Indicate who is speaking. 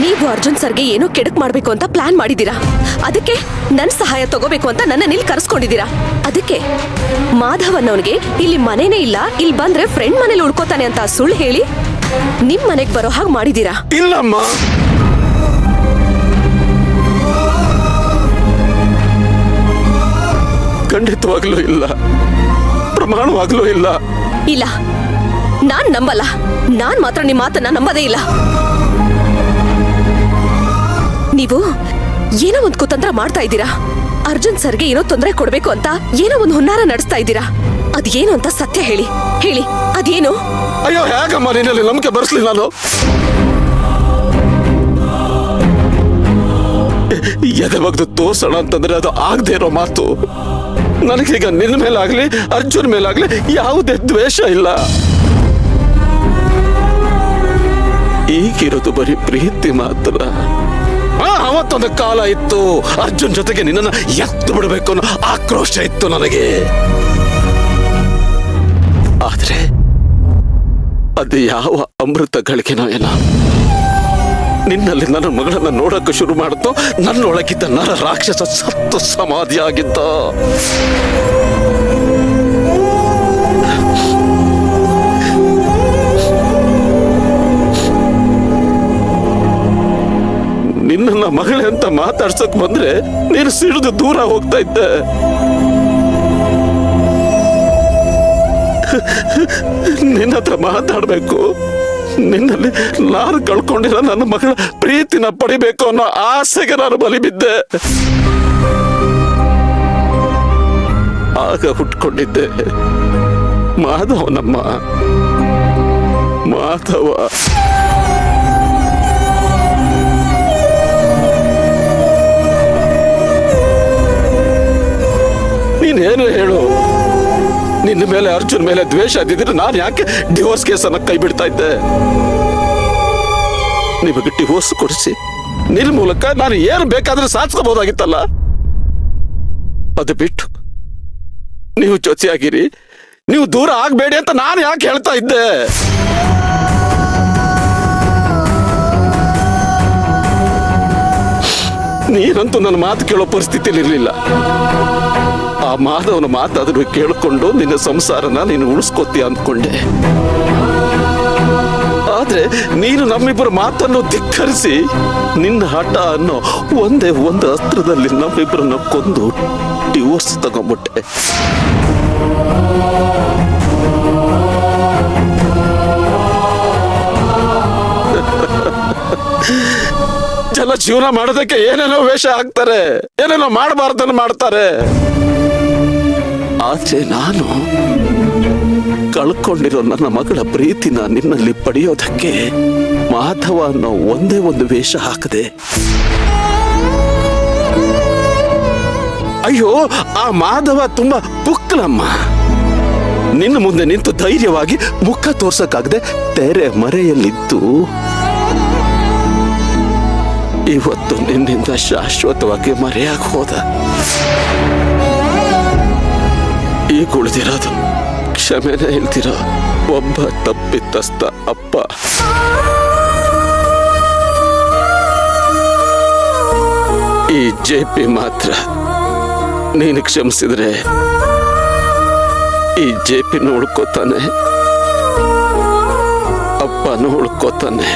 Speaker 1: ನೀವು ಅರ್ಜುನ್ ಸರ್ಗೆ ಏನೋ ಕೆಡಕ್ ಮಾಡ್ಬೇಕು ಅಂತ ಪ್ಲಾನ್ ಮಾಡಿದೀರಾ. ಅದಕ್ಕೆ ನನ್ ಸಹಾಯ ತಗೋಬೇಕು ಅಂತ ನನ್ನ ಇಲ್ಲಿ ಕರೆಸ್ಕೊಂಡಿದ್ದೀರಾ. ಅದಕ್ಕೆ ಮಾಧವ್ ಅನ್ನೋನ್ಗೆ ಇಲ್ಲಿ ಮನೇನೇ ಇಲ್ಲ, ಇಲ್ಲಿ ಬಂದ್ರೆ ಫ್ರೆಂಡ್ ಮನೇಲಿ ಉಳ್ಕೋತಾನೆ ಅಂತ ಸುಳ್ಳು ಹೇಳಿ ನಿಮ್ ಮನೆಗ್ ಬರೋ ಹಾಗೆ ಮಾಡಿದೀರಾ.
Speaker 2: ಇಲ್ಲಮ್ಮ, ಖಂಡಿತವಾಗ್ಲೂ ಇಲ್ಲ, ಪ್ರಮಾಣವಾಗ್ಲೂ ಇಲ್ಲ.
Speaker 1: ಇಲ್ಲ, ನಾನ್ ನಂಬಲ್ಲ. ನಾನ್ ಮಾತ್ರ ನಿಮ್ ಮಾತನ್ನ ನಂಬದೇ ಇಲ್ಲ. ನೀವು ಏನೋ ಒಂದು ಕುತಂತ್ರ ಮಾಡ್ತಾ ಇದ್ದೀರಾ. ಅರ್ಜುನ್ ಸರ್ಗೆ ಏನೋ ತೊಂದರೆ ಕೊಡ್ಬೇಕು ಅಂತ ಏನೋ ಒಂದು ಹುನ್ನಾರ ನಡೆಸ್ತಾ ಇದ್ದೀರಾ. ಅದೇನು ಅಂತ ಸತ್ಯ ಹೇಳಿ ಹೇಳಿ, ಅದೇನು?
Speaker 2: ಅಯ್ಯೋ, ಹೇಗಮ್ಮ ನಿನ್ನಲ್ಲಿ ನಂಬಿಕೆ ಬರ್ಸ್ಲಿ ನಾನು? ಎದೆ ಬಗ್ದು ತೋರ್ಸೋಣ ಅಂತಂದ್ರೆ ಅದು ಆಗದೆ ಇರೋ ಮಾತು. ನನಗೀಗ ನಿನ್ನ ಮೇಲಾಗ್ಲಿ ಅರ್ಜುನ್ ಮೇಲಾಗ್ಲಿ ಯಾವುದೇ ದ್ವೇಷ ಇಲ್ಲ. ಈಗಿರೋದು ಬರೀ ಪ್ರೀತಿ ಮಾತ್ರ. ಅವತ್ತೊಂದು ಕಾಲ ಇತ್ತು, ಅರ್ಜುನ್ ಜೊತೆಗೆ ನಿನ್ನನ್ನ ಎತ್ತು ಬಿಡಬೇಕು ಅನ್ನೋ ಆಕ್ರೋಶ ಇತ್ತು ನನಗೆ. ಆದ್ರೆ ಅದು ಯಾವ ಅಮೃತ ಗಳಿಗೆನೋ ಏನೋ, ನಿನ್ನಲ್ಲಿ ನನ್ನ ಮಗಳನ್ನ ನೋಡಕ್ಕೆ ಶುರು ಮಾಡುತ್ತೋ ನನ್ನೊಳಗಿದ್ದ ನರ ರಾಕ್ಷಸ ಸತ್ತು ಸಮಾಧಿಯಾಗಿದ್ದ. ನಿನ್ನ ಮಗಳೇ ಅಂತ ಮಾತಾಡ್ಸಕ್ ಬಂದ್ರೆ ನೀನು ಸಿಡಿದು ದೂರ ಹೋಗ್ತಾ ಇದ್ದೆ. ನಿನ್ನ ಹತ್ರ ಮಾತಾಡ್ಬೇಕು, ನಿನ್ನಲ್ಲಿ ನಾನು ಕಳ್ಕೊಂಡಿರೋ ನನ್ನ ಮಗಳ ಪ್ರೀತಿನ ಪಡಿಬೇಕು ಅನ್ನೋ ಆಸೆಗೆ ನಾನು ಬಲಿ ಬಿದ್ದೆ. ಆಗ ಹುಟ್ಕೊಂಡಿದ್ದೆ ಮಾಧವನಮ್ಮ, ಮಾಧವ. ನೀನೇನು ಹೇಳು, ನಿನ್ನ ಮೇಲೆ ಅರ್ಜುನ್ ಮೇಲೆ ದ್ವೇಷ ಇದ್ದಿದ್ರೆ ನಾನು ಯಾಕೆ ಡಿವೋರ್ಸ್ ಕೇಸನ್ನ ಕೈ ಬಿಡ್ತಾ ಇದ್ದೆ? ನಿಮಗೆ ಡಿವೋರ್ಸ್ ಕೊಡಿಸಿ ನಿನ್ನ ಮೂಲಕ ನಾನು ಏನು ಬೇಕಾದ್ರೆ ಸಾಧಿಸಬಹುದಾಗಿತ್ತಲ್ಲ. ಅದು ಬಿಟ್ಟು ನೀವು ಜೊತೆಯಾಗಿರಿ, ನೀವು ದೂರ ಆಗ್ಬೇಡಿ ಅಂತ ನಾನು ಯಾಕೆ ಹೇಳ್ತಾ ಇದ್ದೆ? ನೀನಂತೂ ನನ್ನ ಮಾತು ಕೇಳೋ ಪರಿಸ್ಥಿತಿಯಲ್ಲಿ ಇರಲಿಲ್ಲ. ಆ ಮಾಧವನ ಮಾತಾದ್ರೂ ಕೇಳಿಕೊಂಡು ನಿನ್ನ ಸಂಸಾರನ ನೀನು ಉಳಿಸ್ಕೋತೀಯ ಅಂದ್ಕೊಂಡೆ. ಆದ್ರೆ ನೀನು ನಮ್ಮಿಬ್ಬರ ಮಾತನ್ನು ಧಿಕ್ಕರಿಸಿ ನಿನ್ನ ಹಠ ಅನ್ನೋ ಒಂದೇ ಒಂದು ಅಸ್ತ್ರದಲ್ಲಿ ನಮ್ಮಿಬ್ಬರನ್ನ ಕೊಂದು ಡಿವೋರ್ಸ್ ತಗೊಂಡ್ಬಿಟ್ಟೆ. ಜನ ಜೀವನ ಮಾಡೋದಕ್ಕೆ ಏನೇನೋ ವೇಷ ಹಾಕ್ತಾರೆ, ಏನೇನೋ ಮಾಡಬಾರ್ದನ್ನು ಮಾಡ್ತಾರೆ. ಆದ್ರೆ ನಾನು ಕಳ್ಕೊಂಡಿರೋ ನನ್ನ ಮಗಳ ಪ್ರೀತಿನ ನಿನ್ನಲ್ಲಿ ಪಡೆಯೋದಕ್ಕೆ ಮಾಧವ ಅನ್ನೋ ಒಂದೇ ಒಂದು ವೇಷ ಹಾಕದೆ. ಅಯ್ಯೋ, ಆ ಮಾಧವ ತುಂಬಾ ಪುಕ್ಕಲಮ್ಮ. ನಿನ್ನ ಮುಂದೆ ನಿಂತು ಧೈರ್ಯವಾಗಿ ಮುಖ ತೋರ್ಸಕ್ಕಾಗದೆ ತೆರೆ ಮರೆಯಲ್ಲಿದ್ದು ಇವತ್ತು ನಿನ್ನಿಂದ ಶಾಶ್ವತವಾಗಿ ಮರೆಯಾಗಿ ಹೋದ. ಈಗ ಉಳಿದಿರೋದು ಕ್ಷಮೆನೇ ಇಲ್ದಿರೋ ಒಬ್ಬ ತಪ್ಪಿತಸ್ಥ ಅಪ್ಪ. ಈ ಜೆಪಿ ಮಾತ್ರ ನೀನು ಕ್ಷಮಿಸಿದ್ರೆ ಈ ಜೆಪಿನ ಉಳ್ಕೋತಾನೆ, ಅಪ್ಪನೂ ಉಳ್ಕೋತಾನೆ.